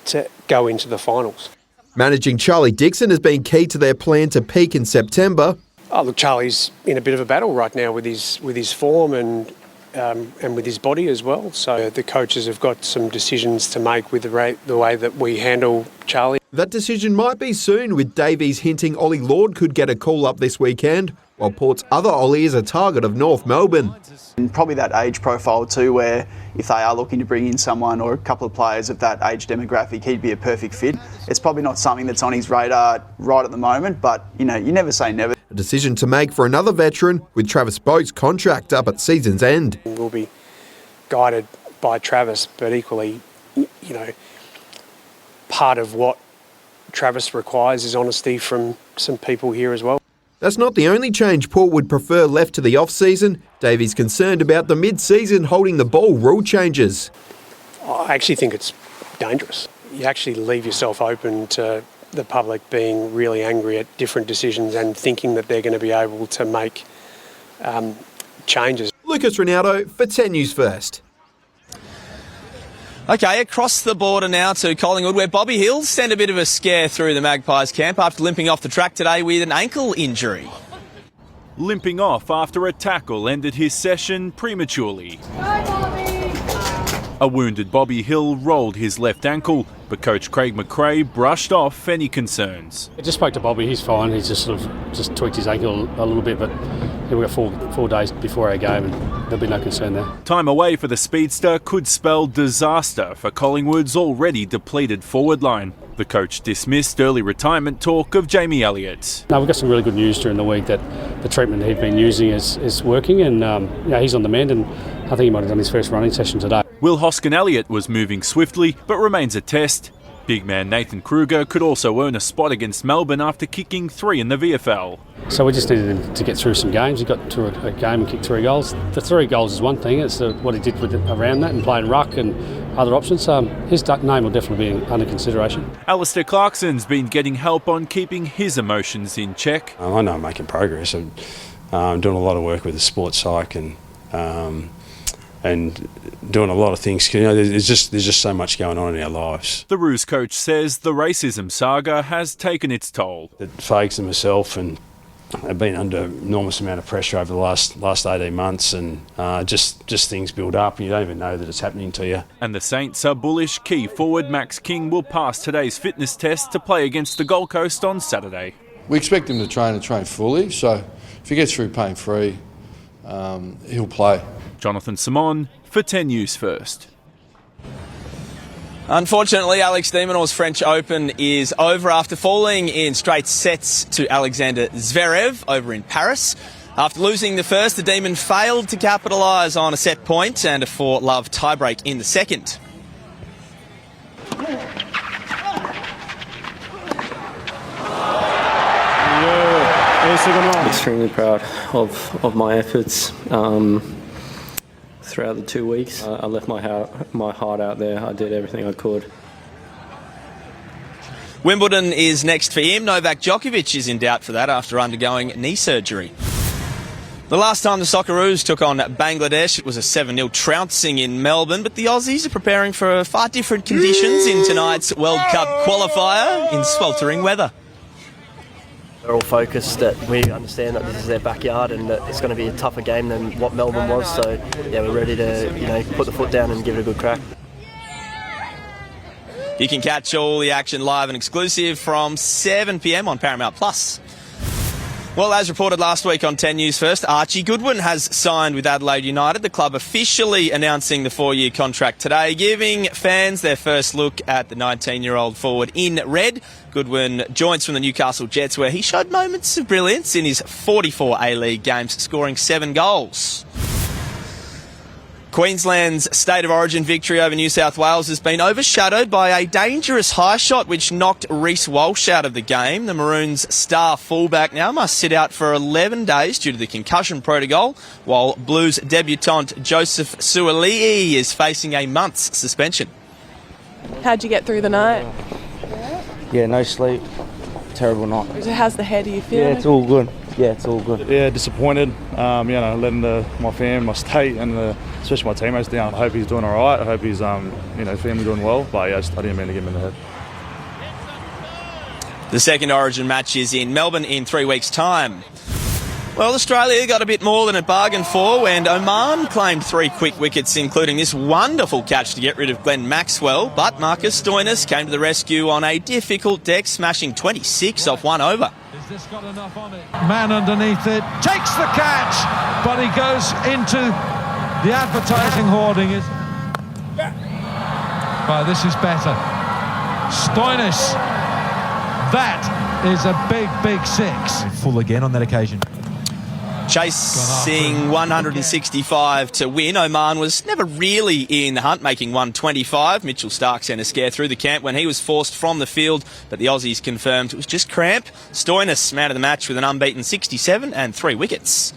to go into the finals. Managing Charlie Dixon has been key to their plan to peak in September. Oh, look, Charlie's in a bit of a battle right now with his form and with his body as well. So the coaches have got some decisions to make with the way that we handle Charlie. That decision might be soon, with Davies hinting Ollie Lord could get a call-up this weekend, while Port's other Ollie is a target of North Melbourne. And probably that age profile too, where if they are looking to bring in someone or a couple of players of that age demographic, he'd be a perfect fit. It's probably not something that's on his radar right at the moment, but you never say never. A decision to make for another veteran, with Travis Boak's contract up at season's end. We'll be guided by Travis, but equally, part of what Travis requires is honesty from some people here as well. That's not the only change Port would prefer left to the off-season. Davies concerned about the mid-season holding the ball rule changes. I actually think it's dangerous. You actually leave yourself open to the public being really angry at different decisions and thinking that they're going to be able to make changes. Lucas Ronaldo for 10 News First. Okay, across the border now to Collingwood, where Bobby Hill sent a bit of a scare through the Magpies camp after limping off the track today with an ankle injury. Limping off after a tackle ended his session prematurely. A wounded Bobby Hill rolled his left ankle, but coach Craig McRae brushed off any concerns. I just spoke to Bobby, he's fine, he's just just tweaked his ankle a little bit, but we've got 4 days before our game and there'll be no concern there. Time away for the speedster could spell disaster for Collingwood's already depleted forward line. The coach dismissed early retirement talk of Jamie Elliott. No, we've got some really good news during the week that the treatment he'd been using is working, and he's on the mend, and I think he might have done his first running session today. Will Hoskin-Elliott was moving swiftly but remains a test. Big man Nathan Kruger could also earn a spot against Melbourne after kicking 3 in the VFL. So we just needed him to get through some games. He got to a game and kicked 3 goals. The 3 goals is one thing, it's what he did around that and playing ruck and other options. His name will definitely be under consideration. Alistair Clarkson's been getting help on keeping his emotions in check. I know I'm making progress. I'm doing a lot of work with the sports psych and doing a lot of things. There's just so much going on in our lives. The Roos coach says the racism saga has taken its toll. That Fags and myself have been under enormous amount of pressure over the last 18 months, and just things build up and you don't even know that it's happening to you. And the Saints are bullish. Key forward Max King will pass today's fitness test to play against the Gold Coast on Saturday. We expect him to train fully, so if he gets through pain-free, he'll play. Jonathan Simon for 10 News First. Unfortunately, Alex de Minaur's French Open is over after falling in straight sets to Alexander Zverev over in Paris. After losing the first, the Demon failed to capitalise on a set point and a 4-love tiebreak in the second. Extremely proud of my efforts. Throughout the 2 weeks, I left my heart out there. I did everything I could. Wimbledon is next for him. Novak Djokovic is in doubt for that after undergoing knee surgery. The last time the Socceroos took on Bangladesh, it was a 7-0 trouncing in Melbourne, but the Aussies are preparing for far different conditions in tonight's World Cup qualifier in sweltering weather. They're all focused that we understand that this is their backyard and that it's going to be a tougher game than what Melbourne was. So yeah, we're ready to put the foot down and give it a good crack. You can catch all the action live and exclusive from 7 p.m. on Paramount Plus. Well, as reported last week on 10 News First, Archie Goodwin has signed with Adelaide United, the club officially announcing the 4-year contract today, giving fans their first look at the 19-year-old forward in red. Goodwin joins from the Newcastle Jets, where he showed moments of brilliance in his 44 A-League games, scoring 7 goals. Queensland's State of Origin victory over New South Wales has been overshadowed by a dangerous high shot which knocked Reece Walsh out of the game. The Maroons' star fullback now must sit out for 11 days due to the concussion protocol, while Blues debutant Joseph Suaalii is facing a month's suspension. How'd you get through the night? Yeah, no sleep. Terrible night. How's the head? Are you feeling? Yeah, it's all good. Yeah, it's all good. Yeah, disappointed. Letting my family, my state, and especially my teammates down. I hope he's doing all right. I hope his family doing well. But yeah, I didn't mean to get him in the head. The second Origin match is in Melbourne in 3 weeks' time. Well, Australia got a bit more than it bargained for when Oman claimed 3 quick wickets, including this wonderful catch to get rid of Glenn Maxwell. But Marcus Stoinis came to the rescue on a difficult deck, smashing 26 off 1 over. Has this got enough on it? Man underneath it, takes the catch, but he goes into the advertising hoarding. Well, this is better. Stoinis, that is a big 6. Full again on that occasion. Chasing 165 to win, Oman was never really in the hunt, making 125. Mitchell Starc sent a scare through the camp when he was forced from the field, but the Aussies confirmed it was just cramp. Stoinis, man of the match with an unbeaten 67 and 3 wickets.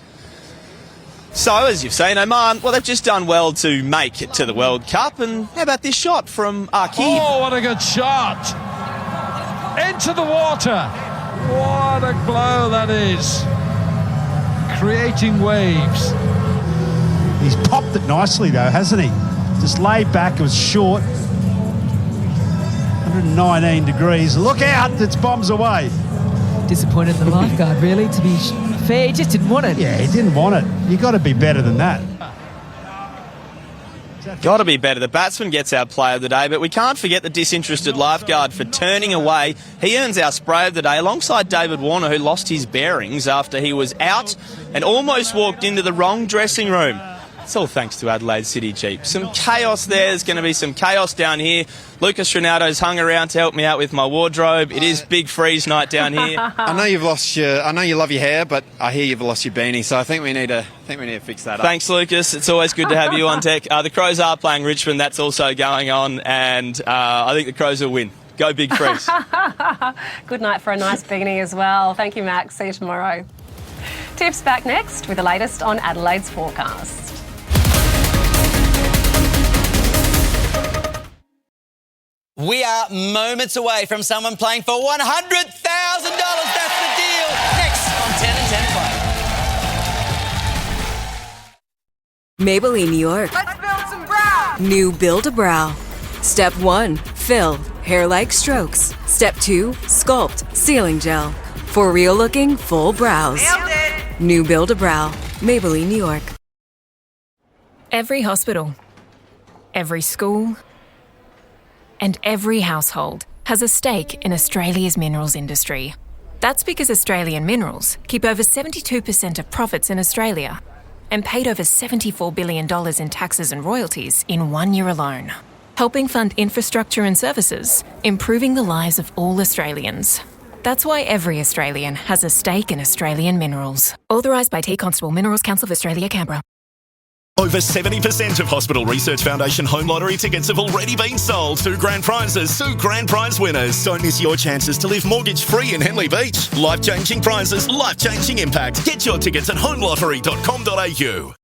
So, as you've seen, Oman, well, they've just done well to make it to the World Cup. And how about this shot from Arqib? Oh, what a good shot! Into the water! What a blow that is! Creating waves. He's popped it nicely though, hasn't he? Just laid back, it was short. 119 degrees. Look out, it's bombs away. Disappointed in the lifeguard, really, to be fair. He just didn't want it. Yeah, he didn't want it. You got to be better than that. Got to be better. The batsman gets our player of the day, but we can't forget the disinterested lifeguard for turning away. He earns our spray of the day alongside David Warne, who lost his bearings after he was out and almost walked into the wrong dressing room. It's all thanks to Adelaide City Jeep. Some chaos there. There's going to be some chaos down here. Lucas Ronaldo's hung around to help me out with my wardrobe. It is big freeze night down here. I know you love your hair, but I hear you've lost your beanie, so I think we need to fix that up. Thanks, Lucas. It's always good to have you on deck. The Crows are playing Richmond. That's also going on, and I think the Crows will win. Go Big Freeze. Good night for a nice beanie as well. Thank you, Max. See you tomorrow. Tips back next with the latest on Adelaide's forecast. We are moments away from someone playing for $100,000. That's the deal. Next on 10 and 10 Play. Maybelline New York. Let's build some brow. New Build-A-Brow. Step 1, fill, hair-like strokes. Step 2, sculpt, sealing gel. For real-looking, full brows. Nailed it. New Build-A-Brow. Maybelline New York. Every hospital, every school, and every household has a stake in Australia's minerals industry. That's because Australian Minerals keep over 72% of profits in Australia and paid over $74 billion in taxes and royalties in 1 year alone, helping fund infrastructure and services, improving the lives of all Australians. That's why every Australian has a stake in Australian Minerals. Authorised by T Constable Minerals Council of Australia, Canberra. Over 70% of Hospital Research Foundation home lottery tickets have already been sold. 2 grand prizes, 2 grand prize winners. Don't miss your chances to live mortgage-free in Henley Beach. Life-changing prizes, life-changing impact. Get your tickets at homelottery.com.au.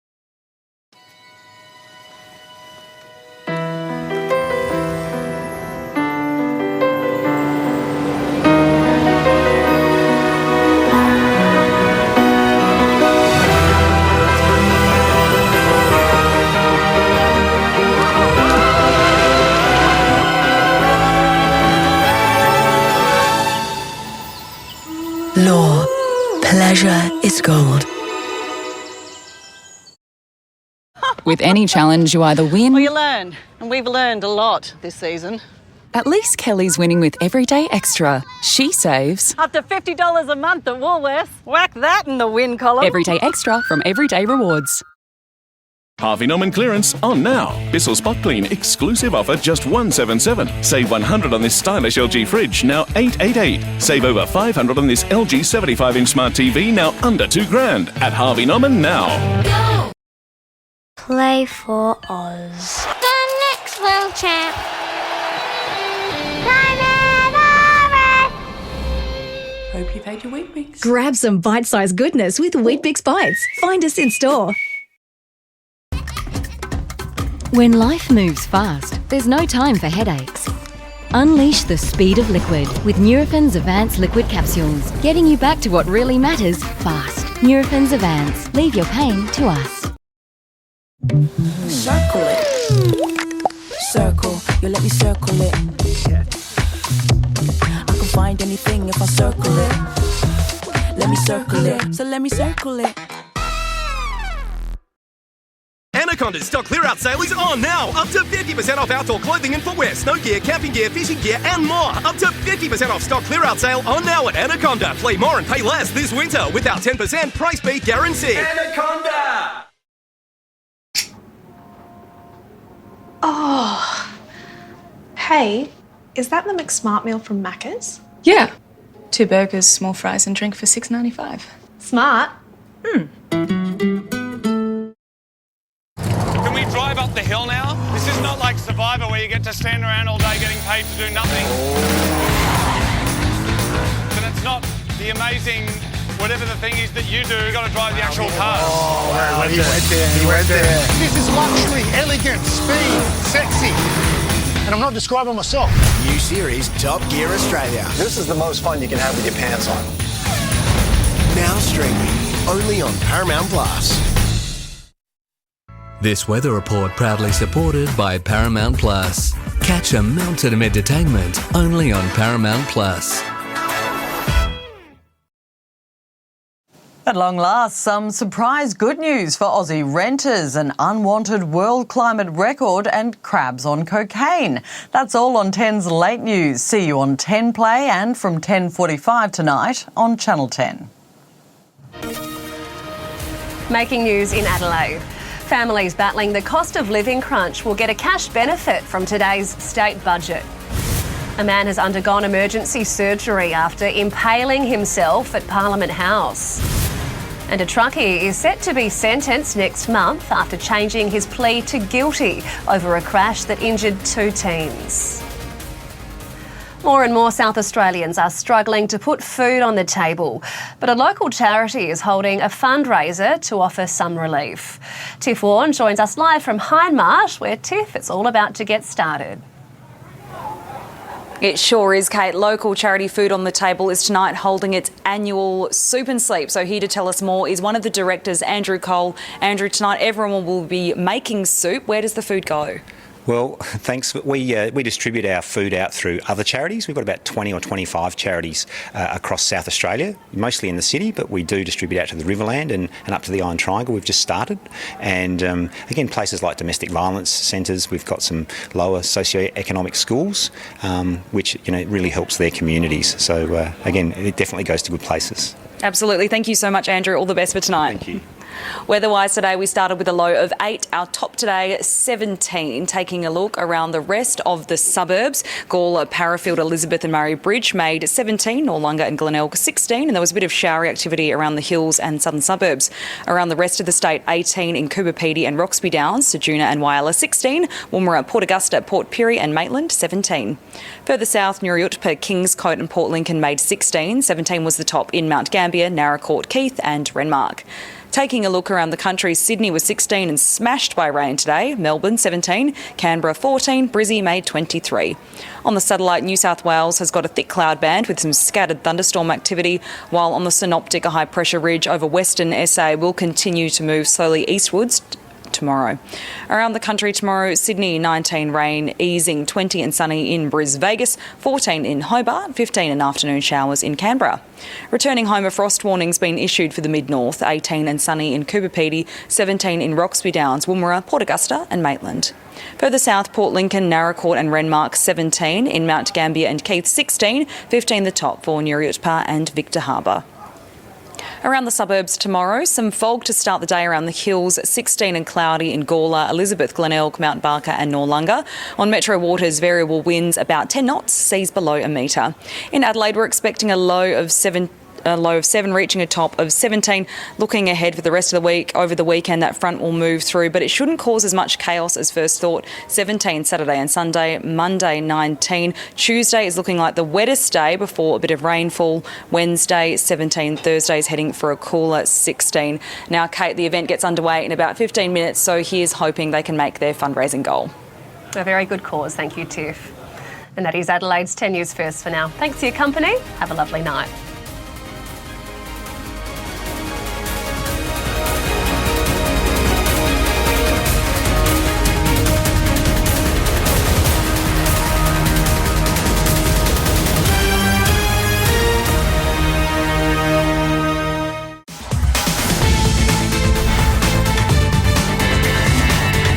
Law. Pleasure is gold. With any challenge, you either win... or you learn. And we've learned a lot this season. At least Kelly's winning with Everyday Extra. She saves... up to $50 a month at Woolworths. Whack that in the win column. Everyday Extra from Everyday Rewards. Harvey Norman clearance on now. Bissell Spot Clean exclusive offer just $177. Save $100 on this stylish LG fridge, now $888. Save over $500 on this LG 75-inch smart TV, now under $2 grand. At Harvey Norman now. play for Oz. The next world champ. Hope you've had your Weet-Bix. Grab some bite-sized goodness with Weet-Bix Bites. Find us in store. When life moves fast, there's no time for headaches. Unleash the speed of liquid with Nurofen Advanced Liquid Capsules, getting you back to what really matters fast. Nurofen Advanced. Leave your pain to us. Circle it. Circle, you let me circle it. I can find anything if I circle it. Let me circle it. So let me circle it. Anaconda's stock clear-out sale is on now. Up to 50% off outdoor clothing and footwear, snow gear, camping gear, fishing gear and more. Up to 50% off stock clear-out sale on now at Anaconda. Play more and pay less this winter without 10% price beat guarantee. Anaconda! Oh. Hey, is that the McSmart meal from Macca's? Yeah. 2 burgers, small fries and drink for $6.95. Smart. Can we drive up the hill now? This is not like Survivor where you get to stand around all day getting paid to do nothing. And it's not the amazing, whatever the thing is that you do, you've got to drive the actual car. Oh, wow, he went there. This is luxury, elegant, speed, sexy. And I'm not describing myself. New series, Top Gear Australia. This is the most fun you can have with your pants on. Now streaming, only on Paramount Plus. This weather report proudly supported by Paramount Plus. Catch a mountain of entertainment only on Paramount Plus. At long last, some surprise good news for Aussie renters, an unwanted world climate record and crabs on cocaine. That's all on 10's Late News. See you on 10 Play and from 10:45 tonight on Channel 10. Making news in Adelaide. Families battling the cost of living crunch will get a cash benefit from today's state budget. A man has undergone emergency surgery after impaling himself at Parliament House. And a truckie is set to be sentenced next month after changing his plea to guilty over a crash that injured 2 teens. More and more South Australians are struggling to put food on the table, but a local charity is holding a fundraiser to offer some relief. Tiff Warne joins us live from Hindmarsh, where Tiff, it's all about to get started. It sure is, Kate. Local charity Food on the Table is tonight holding its annual Soup and Sleep. So here to tell us more is one of the directors, Andrew Cole. Andrew, tonight everyone will be making soup. Where does the food go? Well, thanks. We distribute our food out through other charities. We've got about 20 or 25 charities across South Australia, mostly in the city, but we do distribute out to the Riverland and up to the Iron Triangle. We've just started. And again, places like domestic violence centres, we've got some lower socio-economic schools, which really helps their communities. So again, it definitely goes to good places. Absolutely. Thank you so much, Andrew. All the best for tonight. Thank you. Weather-wise today, we started with a low of 8. Our top today, 17. Taking a look around the rest of the suburbs, Gawler, Parafield, Elizabeth and Murray Bridge made 17, Noarlunga and Glenelg 16, and there was a bit of showery activity around the hills and southern suburbs. Around the rest of the state, 18 in Coober Pedy and Roxby Downs, Ceduna and Whyalla 16, Woomera, Port Augusta, Port Pirie and Maitland 17. Further south, Nuriutpa, Kingscote and Port Lincoln made 16. 17 was the top in Mount Gambier, Narracourt, Keith and Renmark. Taking a look around the country, Sydney was 16 and smashed by rain today. Melbourne 17, Canberra 14, Brizzy made 23. On the satellite, New South Wales has got a thick cloud band with some scattered thunderstorm activity, while on the synoptic, a high pressure ridge over Western SA will continue to move slowly eastwards tomorrow. Around the country tomorrow, Sydney 19 rain, easing 20 and sunny in Brisbane, Vegas, 14 in Hobart, 15 and afternoon showers in Canberra. Returning home, a frost warning's been issued for the mid-north, 18 and sunny in Coober Pedy, 17 in Roxby Downs, Woomera, Port Augusta and Maitland. Further south, Port Lincoln, Narracourt and Renmark 17, in Mount Gambier and Keith 16, 15 the top for Nuriutpa and Victor Harbour. Around the suburbs tomorrow, some fog to start the day around the hills, 16 and cloudy in Gawler, Elizabeth, Glenelg, Mount Barker and Noarlunga. On Metro Waters, variable winds about 10 knots, seas below a metre. In Adelaide, we're expecting a low of a low of 7, reaching a top of 17. Looking ahead for the rest of the week, over the weekend that front will move through, but it shouldn't cause as much chaos as first thought. 17 Saturday and Sunday, Monday 19. Tuesday is looking like the wettest day before a bit of rainfall. Wednesday 17, Thursday is heading for a cooler 16. Now, Kate, the event gets underway in about 15 minutes, so here's hoping they can make their fundraising goal. A very good cause. Thank you, Tiff. And that is Adelaide's 10 News First for now. Thanks for your company. Have a lovely night.